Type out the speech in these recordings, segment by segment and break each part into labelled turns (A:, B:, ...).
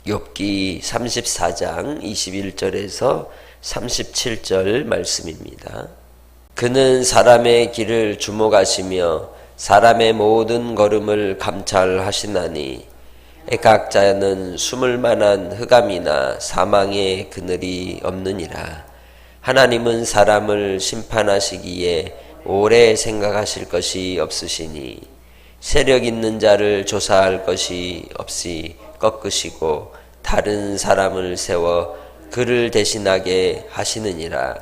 A: 욥기 34장 21절에서 37절 말씀입니다. 그는 사람의 길을 주목하시며 사람의 모든 걸음을 감찰하시나니 애각자는 숨을 만한 흑암이나 사망의 그늘이 없느니라. 하나님은 사람을 심판하시기에 오래 생각하실 것이 없으시니 세력 있는 자를 조사할 것이 없이 꺾으시고 다른 사람을 세워 그를 대신하게 하시느니라.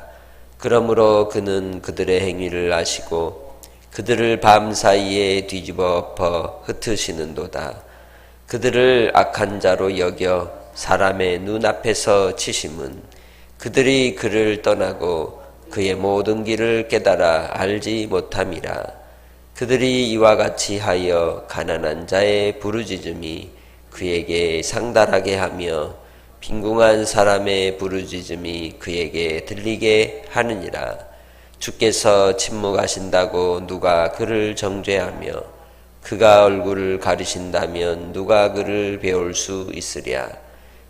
A: 그러므로 그는 그들의 행위를 아시고 그들을 밤 사이에 뒤집어 엎어 흩으시는도다. 그들을 악한 자로 여겨 사람의 눈앞에서 치심은 그들이 그를 떠나고 그의 모든 길을 깨달아 알지 못함이라. 그들이 이와 같이 하여 가난한 자의 부르짖음이 그에게 상달하게 하며 빈궁한 사람의 부르짖음이 그에게 들리게 하느니라. 주께서 침묵하신다고 누가 그를 정죄하며 그가 얼굴을 가리신다면 누가 그를 배울 수 있으랴.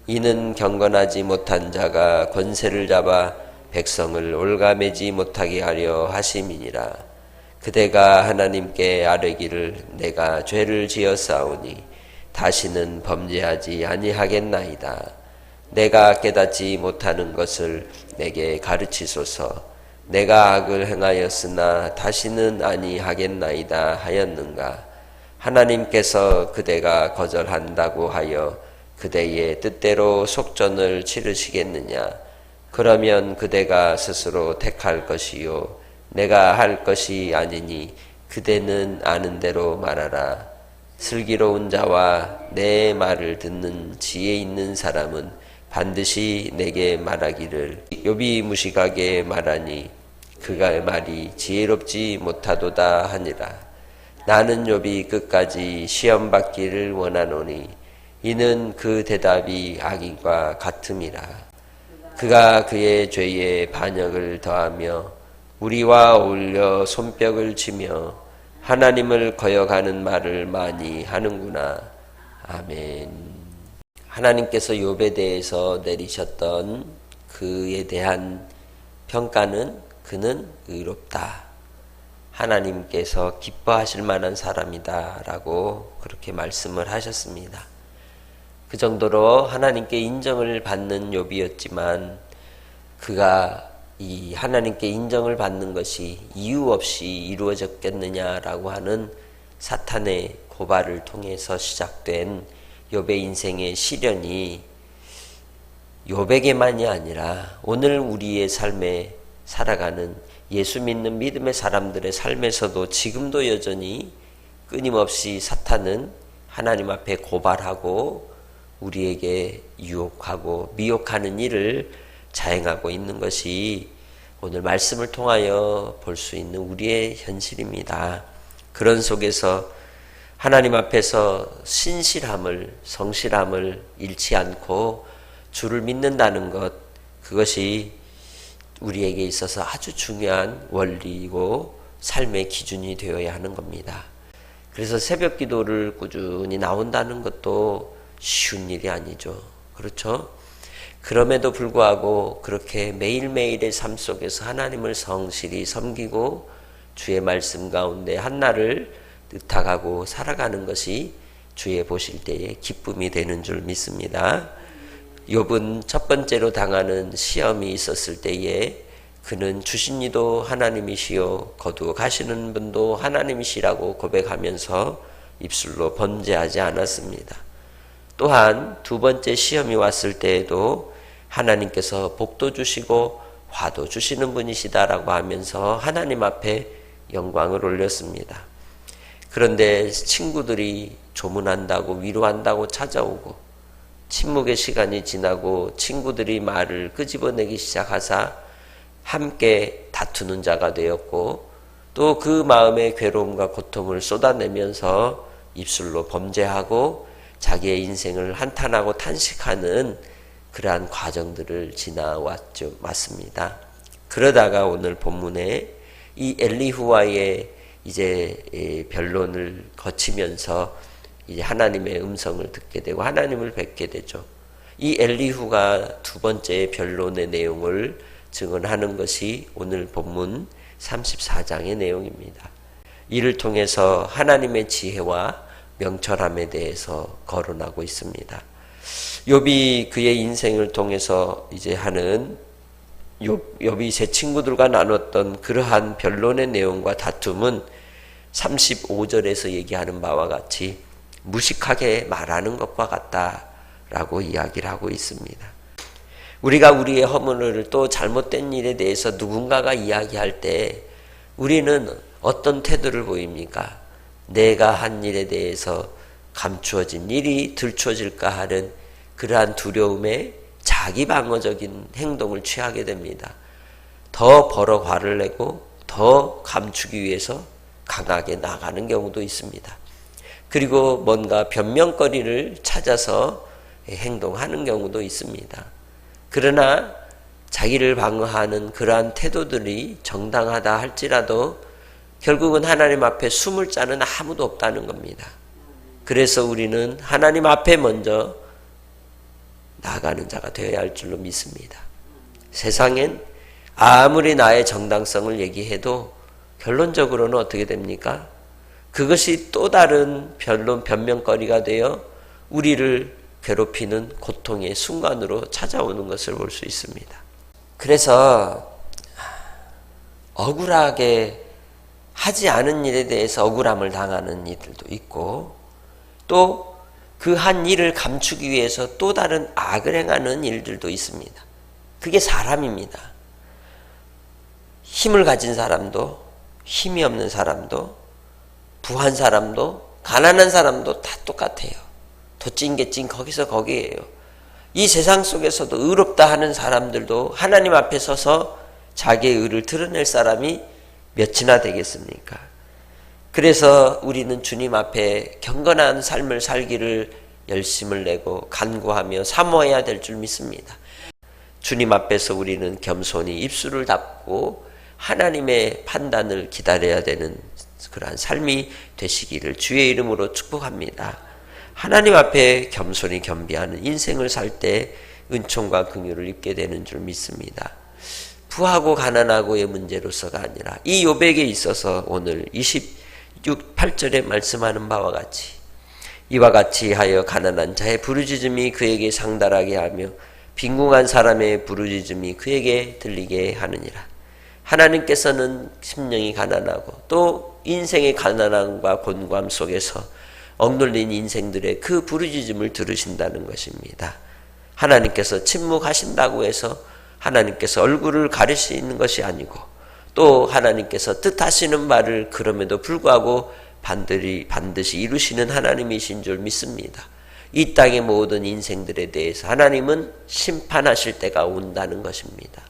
A: 이는 경건하지 못한 자가 권세를 잡아 백성을 올가매지 못하게 하려 하심이니라. 그대가 하나님께 아뢰기를 내가 죄를 지었사오니 다시는 범죄하지 아니하겠나이다. 내가 깨닫지 못하는 것을 내게 가르치소서. 내가 악을 행하였으나 다시는 아니하겠나이다 하였는가. 하나님께서 그대가 거절한다고 하여 그대의 뜻대로 속전을 치르시겠느냐. 그러면 그대가 스스로 택할 것이요 내가 할 것이 아니니 그대는 아는 대로 말하라. 슬기로운 자와 내 말을 듣는 지혜 있는 사람은 반드시 내게 말하기를 욥이 무식하게 말하니 그가 말이 지혜롭지 못하도다 하니라. 나는 욥이 끝까지 시험 받기를 원하노니 이는 그 대답이 악인과 같음이라. 그가 그의 죄에 반역을 더하며 우리와 어울려 손뼉을 치며 하나님을 거역하는 말을 많이 하는구나. 아멘. 하나님께서 욥에 대해서 내리셨던 그에 대한 평가는 그는 의롭다. 하나님께서 기뻐하실 만한 사람이다 라고 그렇게 말씀을 하셨습니다. 그 정도로 하나님께 인정을 받는 욥이었지만 그가 이 하나님께 인정을 받는 것이 이유 없이 이루어졌겠느냐라고 하는 사탄의 고발을 통해서 시작된 욥의 인생의 시련이 욥에게만이 아니라 오늘 우리의 삶에 살아가는 예수 믿는 믿음의 사람들의 삶에서도 지금도 여전히 끊임없이 사탄은 하나님 앞에 고발하고 우리에게 유혹하고 미혹하는 일을 자행하고 있는 것이 오늘 말씀을 통하여 볼 수 있는 우리의 현실입니다. 그런 속에서 하나님 앞에서 신실함을, 성실함을 잃지 않고 주를 믿는다는 것, 그것이 우리에게 있어서 아주 중요한 원리이고 삶의 기준이 되어야 하는 겁니다. 그래서 새벽 기도를 꾸준히 나온다는 것도 쉬운 일이 아니죠. 그렇죠? 그럼에도 불구하고 그렇게 매일매일의 삶 속에서 하나님을 성실히 섬기고 주의 말씀 가운데 한날을 의탁하고 살아가는 것이 주의 보실 때에 기쁨이 되는 줄 믿습니다. 욥은 첫 번째로 당하는 시험이 있었을 때에 그는 주신 이도 하나님이시요 거두가시는 분도 하나님이시라고 고백하면서 입술로 범죄하지 않았습니다. 또한 두 번째 시험이 왔을 때에도 하나님께서 복도 주시고 화도 주시는 분이시다라고 하면서 하나님 앞에 영광을 올렸습니다. 그런데 친구들이 조문한다고 위로한다고 찾아오고 침묵의 시간이 지나고 친구들이 말을 끄집어내기 시작하사 함께 다투는 자가 되었고 또 그 마음의 괴로움과 고통을 쏟아내면서 입술로 범죄하고 자기의 인생을 한탄하고 탄식하는 그러한 과정들을 지나왔습니다. 그러다가 오늘 본문에 이 엘리후와의 이제 변론을 거치면서 이제 하나님의 음성을 듣게 되고 하나님을 뵙게 되죠. 이 엘리후가 두 번째 변론의 내용을 증언하는 것이 오늘 본문 34장의 내용입니다. 이를 통해서 하나님의 지혜와 명철함에 대해서 거론하고 있습니다. 욥이 그의 인생을 통해서 이제 하는 욥이 제 친구들과 나눴던 그러한 변론의 내용과 다툼은 35절에서 얘기하는 바와 같이 무식하게 말하는 것과 같다라고 이야기를 하고 있습니다. 우리가 우리의 허물을 또 잘못된 일에 대해서 누군가가 이야기할 때 우리는 어떤 태도를 보입니까? 내가 한 일에 대해서 감추어진 일이 들춰질까 하는 그러한 두려움에 자기 방어적인 행동을 취하게 됩니다. 더 벌어 화를 내고 더 감추기 위해서 강하게 나가는 경우도 있습니다. 그리고 뭔가 변명거리를 찾아서 행동하는 경우도 있습니다. 그러나 자기를 방어하는 그러한 태도들이 정당하다 할지라도 결국은 하나님 앞에 숨을 자는 아무도 없다는 겁니다. 그래서 우리는 하나님 앞에 먼저 나아가는 자가 되어야 할 줄로 믿습니다. 세상엔 아무리 나의 정당성을 얘기해도 결론적으로는 어떻게 됩니까? 그것이 또 다른 변명거리가 되어 우리를 괴롭히는 고통의 순간으로 찾아오는 것을 볼 수 있습니다. 그래서 억울하게 하지 않은 일에 대해서 억울함을 당하는 이들도 있고 또 그 한 일을 감추기 위해서 또 다른 악을 행하는 일들도 있습니다. 그게 사람입니다. 힘을 가진 사람도 힘이 없는 사람도 부한 사람도 가난한 사람도 다 똑같아요. 도찐개찐 거기서 거기에요. 이 세상 속에서도 의롭다 하는 사람들도 하나님 앞에 서서 자기의 의를 드러낼 사람이 몇이나 되겠습니까? 그래서 우리는 주님 앞에 경건한 삶을 살기를 열심을 내고 간구하며 사모해야 될 줄 믿습니다. 주님 앞에서 우리는 겸손히 입술을 닫고 하나님의 판단을 기다려야 되는 그러한 삶이 되시기를 주의 이름으로 축복합니다. 하나님 앞에 겸손히 겸비하는 인생을 살 때 은총과 긍휼을 입게 되는 줄 믿습니다. 부하고 가난하고의 문제로서가 아니라 이 욥에게 있어서 오늘 28절에 말씀하는 바와 같이 이와 같이 하여 가난한 자의 부르짖음이 그에게 상달하게 하며 빈궁한 사람의 부르짖음이 그에게 들리게 하느니라. 하나님께서는 심령이 가난하고 또 인생의 가난함과 곤고함 속에서 억눌린 인생들의 그 부르짖음을 들으신다는 것입니다. 하나님께서 침묵하신다고 해서 하나님께서 얼굴을 가리시는 것이 아니고 또 하나님께서 뜻하시는 바를 그럼에도 불구하고 반드시 이루시는 하나님이신 줄 믿습니다. 이 땅의 모든 인생들에 대해서 하나님은 심판하실 때가 온다는 것입니다.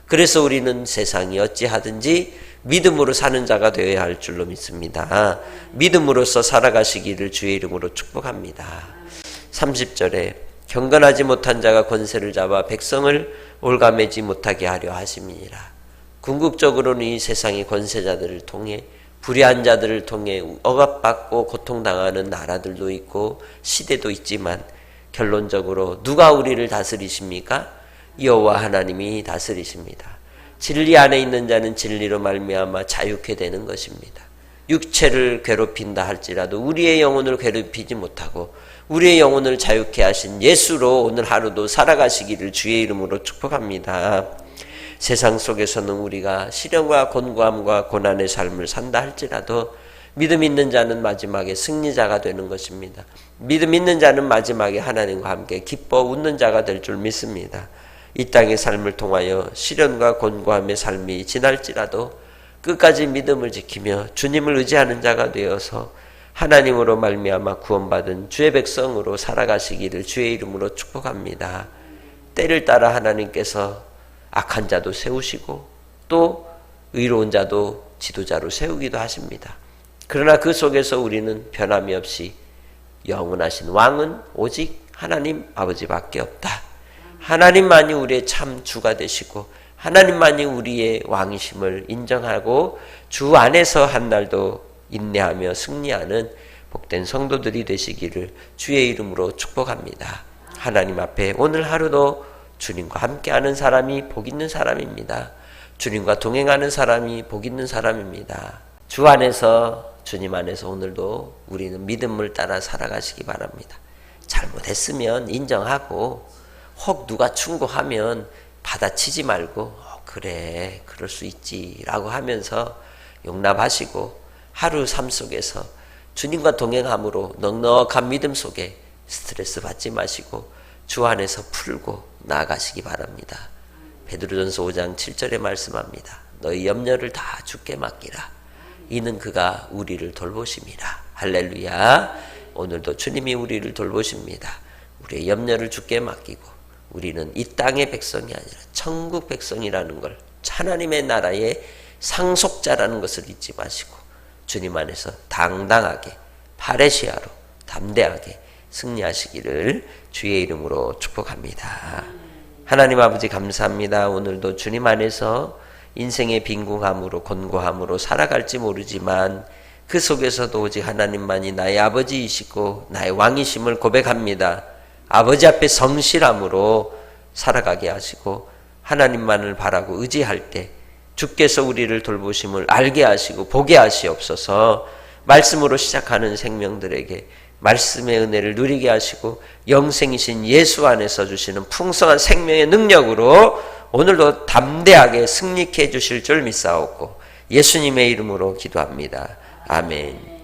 A: 그래서 우리는 세상이 어찌하든지 믿음으로 사는 자가 되어야 할 줄로 믿습니다. 믿음으로써 살아가시기를 주의 이름으로 축복합니다. 30절에 경건하지 못한 자가 권세를 잡아 백성을 올가매지 못하게 하려 하심이니라. 궁극적으로는 이 세상의 권세자들을 통해 불의한 자들을 통해 억압받고 고통당하는 나라들도 있고 시대도 있지만 결론적으로 누가 우리를 다스리십니까? 여호와 하나님이 다스리십니다. 진리 안에 있는 자는 진리로 말미암아 자유케 되는 것입니다. 육체를 괴롭힌다 할지라도 우리의 영혼을 괴롭히지 못하고 우리의 영혼을 자유케 하신 예수로 오늘 하루도 살아가시기를 주의 이름으로 축복합니다. 세상 속에서는 우리가 시련과 곤고함과 고난의 삶을 산다 할지라도 믿음 있는 자는 마지막에 승리자가 되는 것입니다. 믿음 있는 자는 마지막에 하나님과 함께 기뻐 웃는 자가 될 줄 믿습니다. 이 땅의 삶을 통하여 시련과 곤고함의 삶이 지날지라도 끝까지 믿음을 지키며 주님을 의지하는 자가 되어서 하나님으로 말미암아 구원받은 주의 백성으로 살아가시기를 주의 이름으로 축복합니다. 때를 따라 하나님께서 악한 자도 세우시고 또 의로운 자도 지도자로 세우기도 하십니다. 그러나 그 속에서 우리는 변함이 없이 영원하신 왕은 오직 하나님 아버지밖에 없다. 하나님만이 우리의 참 주가 되시고 하나님만이 우리의 왕이심을 인정하고 주 안에서 한 날도 인내하며 승리하는 복된 성도들이 되시기를 주의 이름으로 축복합니다. 하나님 앞에 오늘 하루도 주님과 함께하는 사람이 복 있는 사람입니다. 주님과 동행하는 사람이 복 있는 사람입니다. 주 안에서, 주님 안에서 오늘도 우리는 믿음을 따라 살아가시기 바랍니다. 잘못했으면 인정하고, 혹 누가 충고하면 받아치지 말고 그래 그럴 수 있지 라고 하면서 용납하시고, 하루 삶 속에서 주님과 동행함으로 넉넉한 믿음 속에 스트레스 받지 마시고 주 안에서 풀고 나아가시기 바랍니다. 베드로전서 5장 7절에 말씀합니다. 너희 염려를 다 주께 맡기라. 이는 그가 우리를 돌보심이라. 할렐루야. 오늘도 주님이 우리를 돌보십니다. 우리의 염려를 주께 맡기고 우리는 이 땅의 백성이 아니라 천국 백성이라는 걸, 하나님의 나라의 상속자라는 것을 잊지 마시고 주님 안에서 당당하게 파레시아로 담대하게 승리하시기를 주의 이름으로 축복합니다. 하나님 아버지 감사합니다. 오늘도 주님 안에서 인생의 빈궁함으로 곤고함으로 살아갈지 모르지만 그 속에서도 오직 하나님만이 나의 아버지이시고 나의 왕이심을 고백합니다. 아버지 앞에 성실함으로 살아가게 하시고 하나님만을 바라고 의지할 때 주께서 우리를 돌보심을 알게 하시고 보게 하시옵소서. 말씀으로 시작하는 생명들에게 말씀의 은혜를 누리게 하시고 영생이신 예수 안에서 주시는 풍성한 생명의 능력으로 오늘도 담대하게 승리케 해주실 줄 믿사옵고 예수님의 이름으로 기도합니다. 아멘.